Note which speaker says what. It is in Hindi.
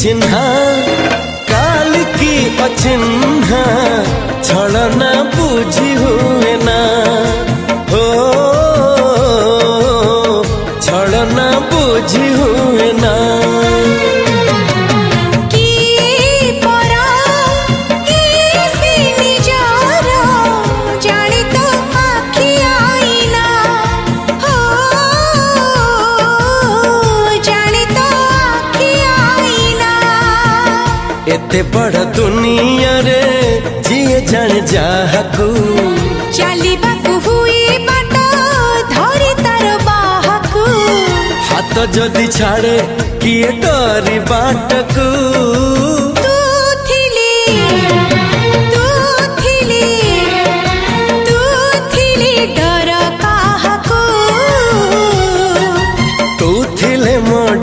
Speaker 1: चिन्हा काल की अचिन्हा छलना बुझी हुए ना हो छलना बुझी हुए ना एते बड़ दुनिया रे जिए जाने जाहकू
Speaker 2: चलिबाकू हुई बाट धरी तार बाहकू
Speaker 1: हाथ जदि छाड़े किए डरी बाटकू
Speaker 2: तू थिली